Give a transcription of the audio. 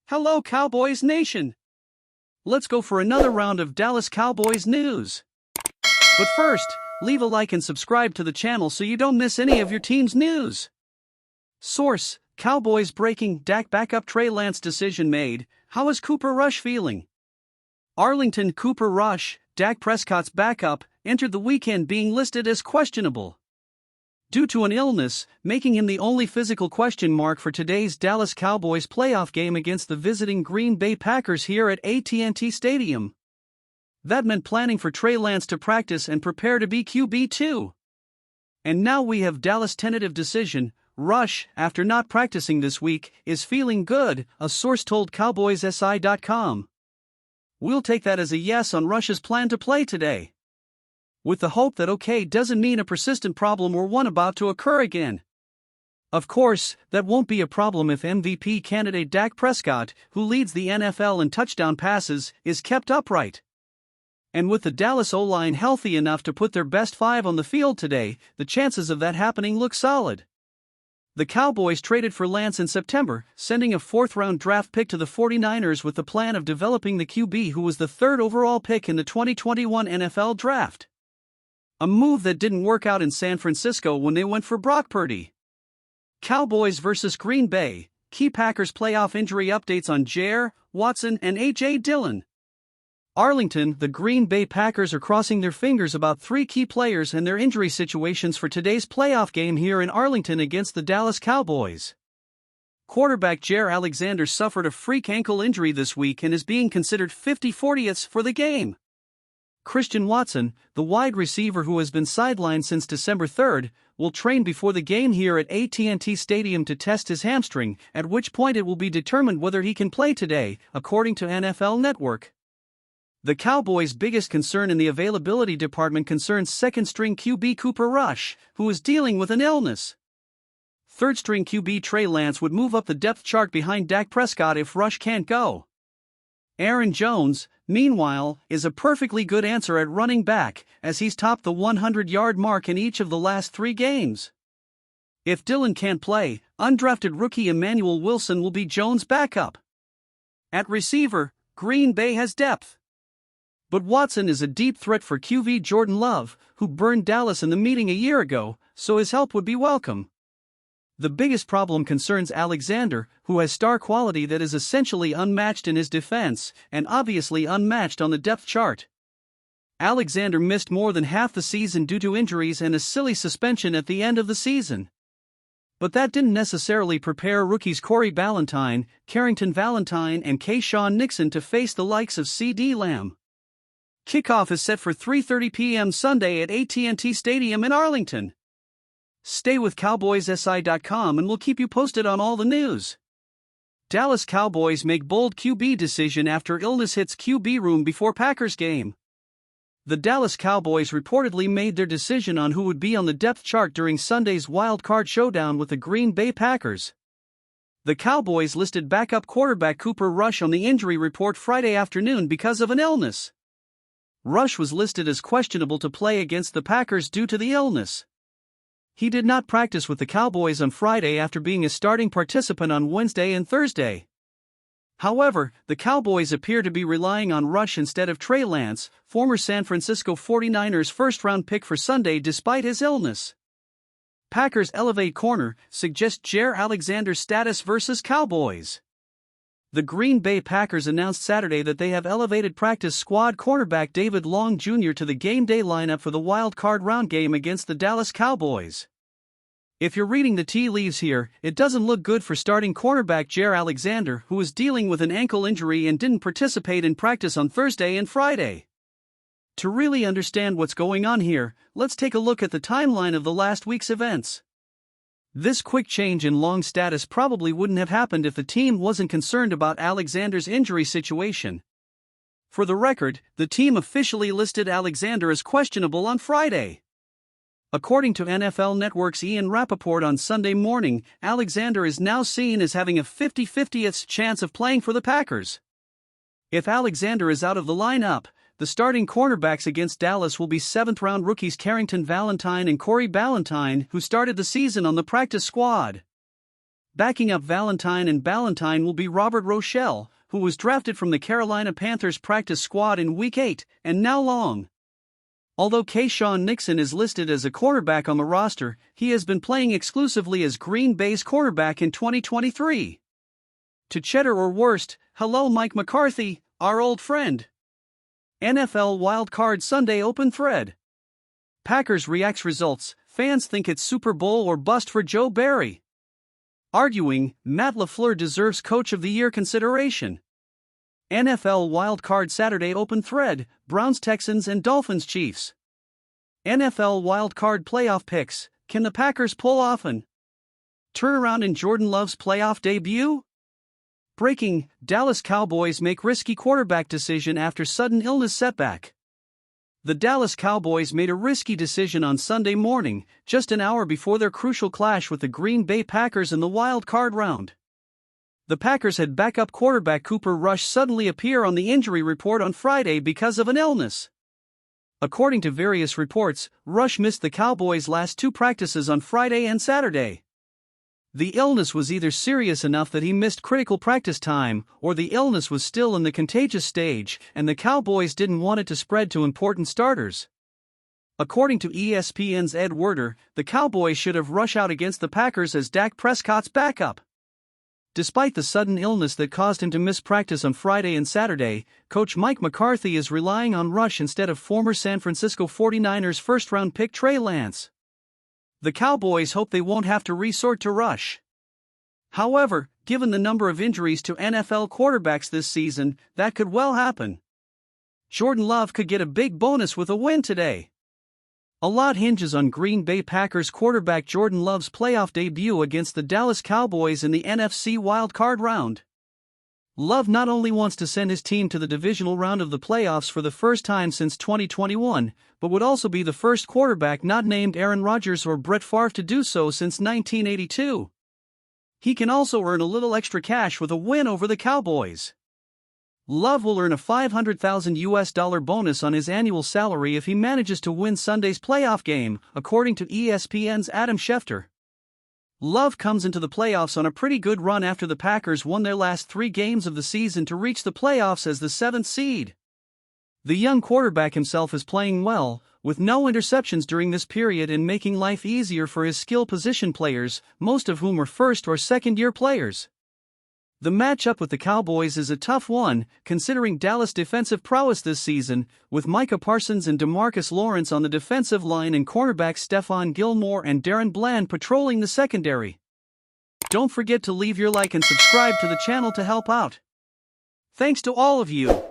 Hello Cowboys Nation! Let's go for another round of Dallas Cowboys news. But first, leave a like and subscribe to the channel so you don't miss any of your team's news. Source: Cowboys breaking Dak backup Trey Lance decision made. How is Cooper Rush feeling? Arlington. Cooper Rush, Dak Prescott's backup, entered the weekend being listed as questionable due to an illness, making him the only physical question mark for today's Dallas Cowboys playoff game against the visiting Green Bay Packers here at AT&T Stadium. That meant planning for Trey Lance to practice and prepare to be QB2. And now we have Dallas' tentative decision. Rush, after not practicing this week, is feeling good, a source told CowboysSI.com. We'll take that as a yes on Rush's plan to play today, with the hope that okay doesn't mean a persistent problem or one about to occur again. Of course, that won't be a problem if MVP candidate Dak Prescott, who leads the NFL in touchdown passes, is kept upright. And with the Dallas O-line healthy enough to put their best five on the field today, the chances of that happening look solid. The Cowboys traded for Lance in September, sending a fourth-round draft pick to the 49ers with the plan of developing the QB who was the third overall pick in the 2021 NFL Draft. A move that didn't work out in San Francisco when they went for Brock Purdy. Cowboys vs. Green Bay, key Packers playoff injury updates on Jair, Watson and A.J. Dillon. Arlington. The Green Bay Packers are crossing their fingers about three key players and their injury situations for today's playoff game here in Arlington against the Dallas Cowboys. Quarterback Jair Alexander suffered a freak ankle injury this week and is being considered 50-40ths for the game. Christian Watson, the wide receiver who has been sidelined since December 3rd, will train before the game here at AT&T Stadium to test his hamstring, at which point it will be determined whether he can play today, according to NFL Network. The Cowboys' biggest concern in the availability department concerns second-string QB Cooper Rush, who is dealing with an illness. Third-string QB Trey Lance would move up the depth chart behind Dak Prescott if Rush can't go. Aaron Jones, meanwhile, is a perfectly good answer at running back, as he's topped the 100-yard mark in each of the last 3 games. If Dillon can't play, undrafted rookie Emmanuel Wilson will be Jones' backup. At receiver, Green Bay has depth, but Watson is a deep threat for QB Jordan Love, who burned Dallas in the meeting a year ago, so his help would be welcome. The biggest problem concerns Alexander, who has star quality that is essentially unmatched in his defense, and obviously unmatched on the depth chart. Alexander missed more than half the season due to injuries and a silly suspension at the end of the season. But that didn't necessarily prepare rookies Corey Ballentine, Carrington Valentine and Keyshawn Nixon to face the likes of C.D. Lamb. Kickoff is set for 3:30 p.m. Sunday at AT&T Stadium in Arlington. Stay with CowboysSI.com and we'll keep you posted on all the news. Dallas Cowboys make bold QB decision after illness hits QB room before Packers game. The Dallas Cowboys reportedly made their decision on who would be on the depth chart during Sunday's Wildcard showdown with the Green Bay Packers. The Cowboys listed backup quarterback Cooper Rush on the injury report Friday afternoon because of an illness. Rush was listed as questionable to play against the Packers due to the illness. He did not practice with the Cowboys on Friday after being a starting participant on Wednesday and Thursday. However, the Cowboys appear to be relying on Rush instead of Trey Lance, former San Francisco 49ers first-round pick for Sunday despite his illness. Packers Elevate Corner suggests Jair Alexander's status versus Cowboys. The Green Bay Packers announced Saturday that they have elevated practice squad cornerback David Long Jr. to the game day lineup for the wild-card round game against the Dallas Cowboys. If you're reading the tea leaves here, it doesn't look good for starting cornerback Jair Alexander, who is dealing with an ankle injury and didn't participate in practice on Thursday and Friday. To really understand what's going on here, let's take a look at the timeline of the last week's events. This quick change in Long's status probably wouldn't have happened if the team wasn't concerned about Alexander's injury situation. For the record, the team officially listed Alexander as questionable on Friday. According to NFL Network's Ian Rappaport on Sunday morning, Alexander is now seen as having a 50-50th chance of playing for the Packers. If Alexander is out of the lineup, the starting cornerbacks against Dallas will be 7th-round rookies Carrington Valentine and Corey Ballentine, who started the season on the practice squad. Backing up Valentine and Ballantyne will be Robert Rochelle, who was drafted from the Carolina Panthers practice squad in Week 8, and now long. Although Keyshawn Nixon is listed as a cornerback on the roster, he has been playing exclusively as Green Bay's cornerback in 2023. To Cheddar or worst, hello Mike McCarthy, our old friend. NFL Wildcard Sunday open thread. Packers reacts results, fans think it's Super Bowl or bust for Joe Barry. Arguing, Matt LaFleur deserves Coach of the Year consideration. NFL Wildcard Saturday open thread, Browns Texans and Dolphins Chiefs. NFL Wildcard playoff picks, can the Packers pull off an turnaround in Jordan Love's playoff debut? Breaking, Dallas Cowboys make risky quarterback decision after sudden illness setback. The Dallas Cowboys made a risky decision on Sunday morning, just an hour before their crucial clash with the Green Bay Packers in the wild card round. The Packers had backup quarterback Cooper Rush suddenly appear on the injury report on Friday because of an illness. According to various reports, Rush missed the Cowboys' last two practices on Friday and Saturday. The illness was either serious enough that he missed critical practice time, or the illness was still in the contagious stage, and the Cowboys didn't want it to spread to important starters. According to ESPN's Ed Werder, the Cowboys should have Rush out against the Packers as Dak Prescott's backup. Despite the sudden illness that caused him to miss practice on Friday and Saturday, Coach Mike McCarthy is relying on Rush instead of former San Francisco 49ers first-round pick Trey Lance. The Cowboys hope they won't have to resort to Rush. However, given the number of injuries to NFL quarterbacks this season, that could well happen. Jordan Love could get a big bonus with a win today. A lot hinges on Green Bay Packers quarterback Jordan Love's playoff debut against the Dallas Cowboys in the NFC wildcard round. Love not only wants to send his team to the divisional round of the playoffs for the first time since 2021, but would also be the first quarterback not named Aaron Rodgers or Brett Favre to do so since 1982. He can also earn a little extra cash with a win over the Cowboys. Love will earn a $500,000 bonus on his annual salary if he manages to win Sunday's playoff game, according to ESPN's Adam Schefter. Love comes into the playoffs on a pretty good run after the Packers won their last 3 games of the season to reach the playoffs as the 7th seed. The young quarterback himself is playing well, with no interceptions during this period and making life easier for his skill position players, most of whom are first- or second-year players. The matchup with the Cowboys is a tough one, considering Dallas' defensive prowess this season, with Micah Parsons and DeMarcus Lawrence on the defensive line and cornerbacks Stephon Gilmore and Darren Bland patrolling the secondary. Don't forget to leave your like and subscribe to the channel to help out. Thanks to all of you.